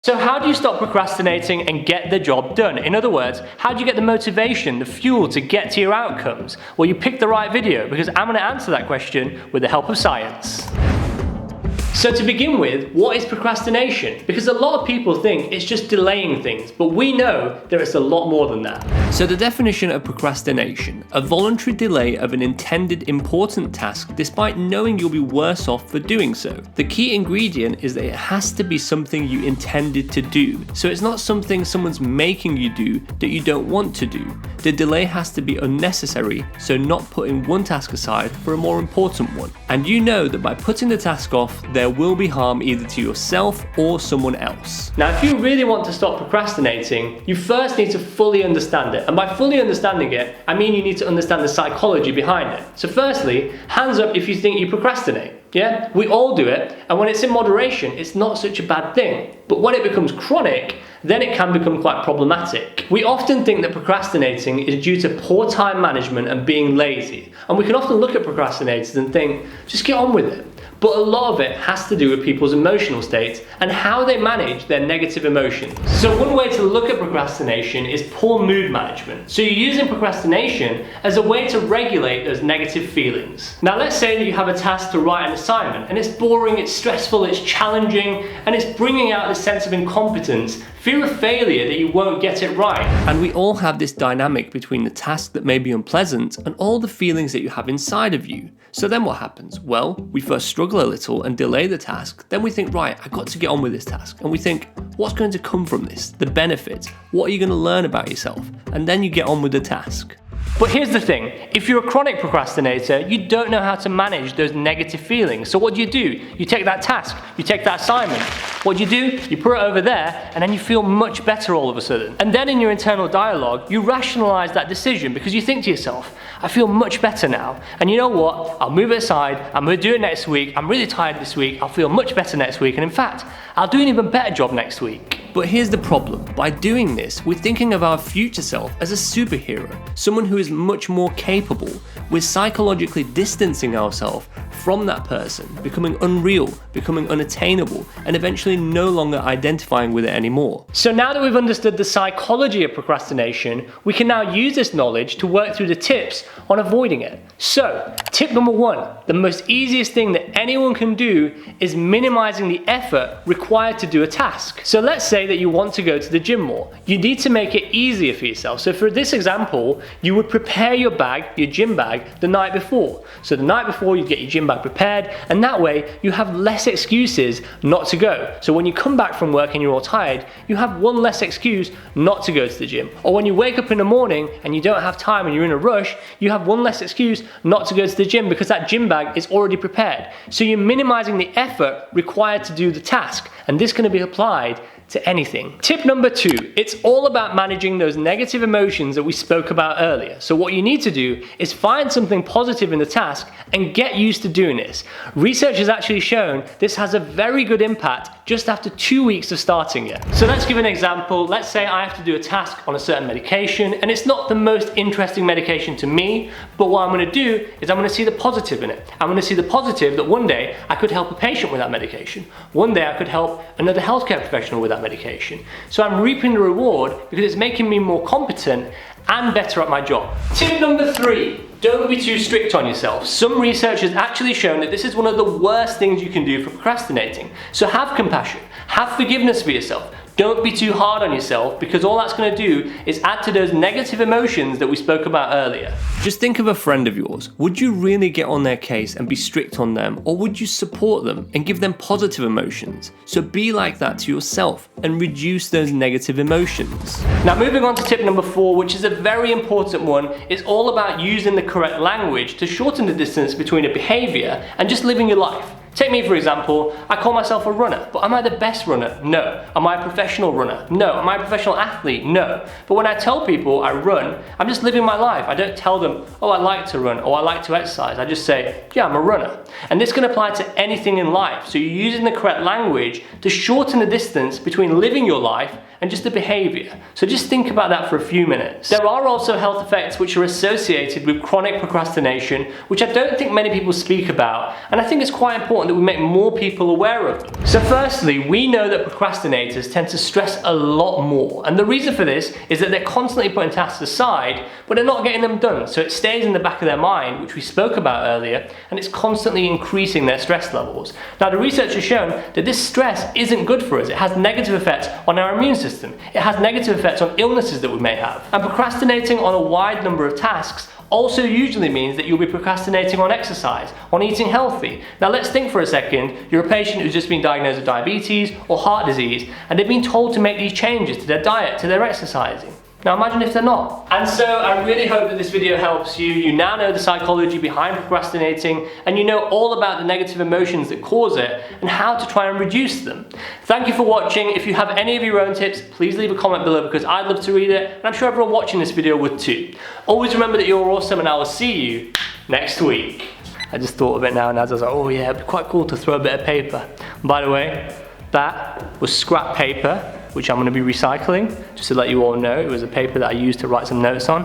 So how do you stop procrastinating and get the job done? In other words, how do you get the motivation, the fuel to get to your outcomes? Well, you picked the right video because I'm going to answer that question with the help of science. So to begin with, what is procrastination? Because a lot of people think it's just delaying things, but we know there is a lot more than that. So the definition of procrastination, a voluntary delay of an intended important task despite knowing you'll be worse off for doing so. The key ingredient is that it has to be something you intended to do. So it's not something someone's making you do that you don't want to do. The delay has to be unnecessary, so not putting one task aside for a more important one. And you know that by putting the task off, there will be harm either to yourself or someone else. Now, if you really want to stop procrastinating, you first need to fully understand it. And by fully understanding it, I mean you need to understand the psychology behind it. So firstly, hands up if you think you procrastinate. Yeah, we all do it, and when it's in moderation, it's not such a bad thing. But when it becomes chronic, then it can become quite problematic. We often think that procrastinating is due to poor time management and being lazy. And we can often look at procrastinators and think, just get on with it. But a lot of it has to do with people's emotional states and how they manage their negative emotions. So one way to look at procrastination is poor mood management. So you're using procrastination as a way to regulate those negative feelings. Now let's say that you have a task to write an assignment and it's boring, it's stressful, it's challenging, and it's bringing out this sense of incompetence, fear of failure that you won't get it right. And we all have this dynamic between the task that may be unpleasant and all the feelings that you have inside of you. So then what happens? Well, we first struggle a little and delay the task. Then we think, right, I've got to get on with this task. And we think, what's going to come from this? The benefits. What are you going to learn about yourself? And then you get on with the task. But here's the thing, if you're a chronic procrastinator, you don't know how to manage those negative feelings. So what do? You take that task, you take that assignment. What do? You put it over there, and then you feel much better all of a sudden. And then in your internal dialogue, you rationalize that decision because you think to yourself, I feel much better now. And you know what? I'll move it aside, I'm going to do it next week, I'm really tired this week, I'll feel much better next week, and in fact, I'll do an even better job next week. But here's the problem. By doing this, we're thinking of our future self as a superhero, someone who is much more capable. We're psychologically distancing ourselves from that person, becoming unreal, becoming unattainable, and eventually no longer identifying with it anymore. So now that we've understood the psychology of procrastination, we can now use this knowledge to work through the tips on avoiding it. So, tip number one, the most easiest thing that anyone can do is minimizing the effort required to do a task. So let's say that you want to go to the gym more. You need to make it easier for yourself. So for this example, you would prepare your bag, your gym bag, the night before. So the night before you get your gym bag prepared, and that way you have less excuses not to go. So when you come back from work and you're all tired, you have one less excuse not to go to the gym. Or when you wake up in the morning and you don't have time and you're in a rush, you have one less excuse not to go to the gym because that gym bag is already prepared. So you're minimizing the effort required to do the task, and this can be applied to anything. Tip number two, it's all about managing those negative emotions that we spoke about earlier. So what you need to do is find something positive in the task and get used to doing this. Research has actually shown this has a very good impact just after 2 weeks of starting it. So let's give an example. Let's say I have to do a task on a certain medication and it's not the most interesting medication to me, but what I'm going to do is I'm going to see the positive in it. I'm going to see the positive that one day I could help a patient with that medication. One day I could help another healthcare professional with that medication. So I'm reaping the reward because it's making me more competent and better at my job. Tip number three, don't be too strict on yourself. Some research has actually shown that this is one of the worst things you can do for procrastinating. So have compassion, have forgiveness for yourself. Don't be too hard on yourself because all that's going to do is add to those negative emotions that we spoke about earlier. Just think of a friend of yours. Would you really get on their case and be strict on them, or would you support them and give them positive emotions? So be like that to yourself and reduce those negative emotions. Now moving on to tip number four, which is a very important one, it's all about using the correct language to shorten the distance between a behavior and just living your life. Take me for example, I call myself a runner, but am I the best runner? No. Am I a professional runner? No. Am I a professional athlete? No. But when I tell people I run, I'm just living my life. I don't tell them, oh, I like to run, or I like to exercise. I just say, yeah, I'm a runner. And this can apply to anything in life. So you're using the correct language to shorten the distance between living your life and just the behavior. So just think about that for a few minutes. There are also health effects which are associated with chronic procrastination, which I don't think many people speak about, and I think it's quite important important that we make more people aware of them. So firstly, we know that procrastinators tend to stress a lot more. And the reason for this is that they're constantly putting tasks aside, but they're not getting them done. So it stays in the back of their mind, which we spoke about earlier, and it's constantly increasing their stress levels. Now, the research has shown that this stress isn't good for us. It has negative effects on our immune system. It has negative effects on illnesses that we may have. And procrastinating on a wide number of tasks also usually means that you'll be procrastinating on exercise, on eating healthy. Now let's think for a second, you're a patient who's just been diagnosed with diabetes or heart disease, and they've been told to make these changes to their diet, to their exercising. Now imagine if they're not. And so I really hope that this video helps you. You now know the psychology behind procrastinating, and you know all about the negative emotions that cause it and how to try and reduce them. Thank you for watching. If you have any of your own tips, please leave a comment below because I'd love to read it, and I'm sure everyone watching this video would too. Always remember that you're awesome, and I will see you next week. I just thought of it now, and as I was like, oh yeah, it'd be quite cool to throw a bit of paper. And by the way, that was scrap paper, which I'm going to be recycling. Just to let you all know, it was a paper that I used to write some notes on,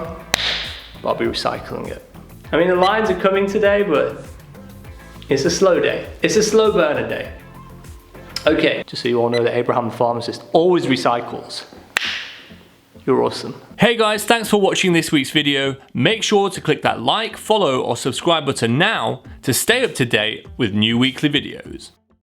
but I'll be recycling it. I mean, the lines are coming today, but it's a slow day. It's a slow burner day. Okay, just so you all know that Abraham the pharmacist always recycles. You're awesome. Hey guys, thanks for watching this week's video. Make sure to click that like, follow, or subscribe button now to stay up to date with new weekly videos.